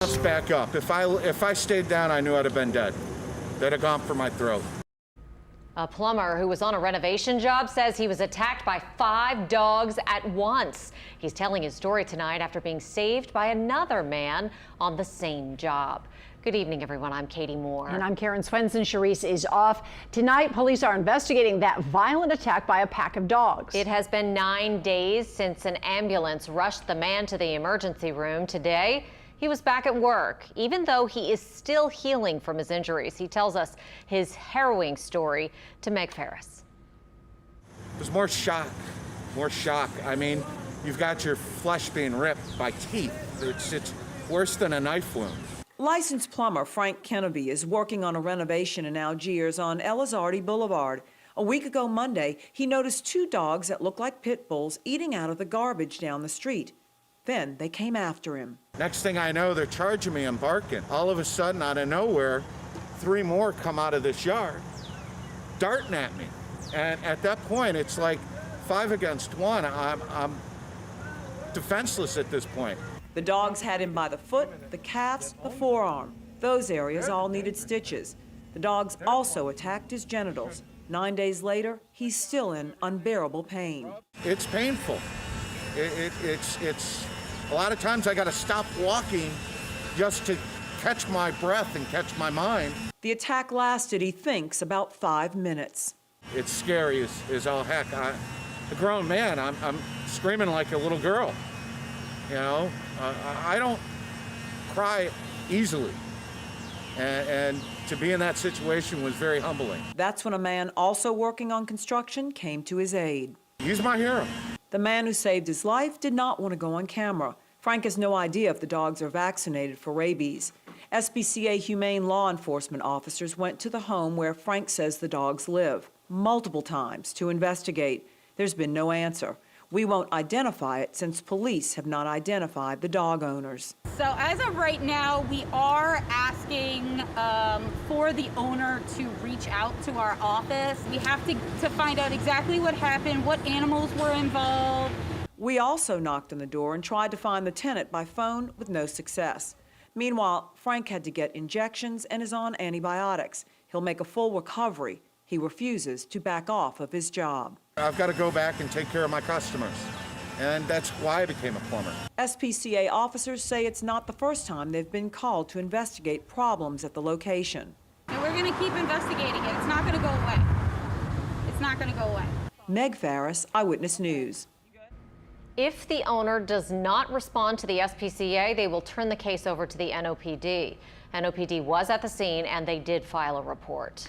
Let's back up. If I stayed down, I knew I'd have been dead. They'd have gone for my throat. A plumber who was on a renovation job says he was attacked by 5 dogs at once. He's telling his story tonight after being saved by another man on the same job. Good evening, everyone. I'm Katie Moore. And I'm Karen Swenson. Charisse is off. Tonight, police are investigating that violent attack by a pack of dogs. It has been 9 days since an ambulance rushed the man to the emergency room. Today, he was back at work, even though he is still healing from his injuries. He tells us his harrowing story to Meg Ferris. There's more shock. I mean, you've got your flesh being ripped by teeth. It's worse than a knife wound. Licensed plumber Frank Kenneby is working on a renovation in Algiers on Elizardi Boulevard. A week ago Monday, he noticed 2 dogs that look like pit bulls eating out of the garbage down the street. Then they came after him. Next thing I know, they're charging me and barking. All of a sudden, out of nowhere, 3 more come out of this yard, darting at me. And at that point, it's like 5 against 1. I'm defenseless at this point. The dogs had him by the foot, the calves, the forearm. Those areas all needed stitches. The dogs also attacked his genitals. 9 days later, he's still in unbearable pain. It's painful. It's a lot of times I got to stop walking just to catch my breath and catch my mind. The attack lasted, he thinks, about 5 minutes. It's scary as all heck. A grown man, I'm screaming like a little girl. You know, I don't cry easily. And to be in that situation was very humbling. That's when a man also working on construction came to his aid. He's my hero. The man who saved his life did not want to go on camera. Frank has no idea if the dogs are vaccinated for rabies. SPCA humane law enforcement officers went to the home where Frank says the dogs live multiple times to investigate. There's been no answer. We won't identify it since police have not identified the dog owners. So as of right now, we are asking for the owner to reach out to our office. We have to find out exactly what happened, what animals were involved. We also knocked on the door and tried to find the tenant by phone with no success. Meanwhile, Frank had to get injections and is on antibiotics. He'll make a full recovery. He refuses to back off of his job. I've got to go back and take care of my customers. And that's why I became a plumber. SPCA officers say it's not the first time they've been called to investigate problems at the location. And we're going to keep investigating it. It's not going to go away. It's not going to go away. Meg Ferris, Eyewitness News. If the owner does not respond to the SPCA, they will turn the case over to the NOPD. NOPD was at the scene and they did file a report.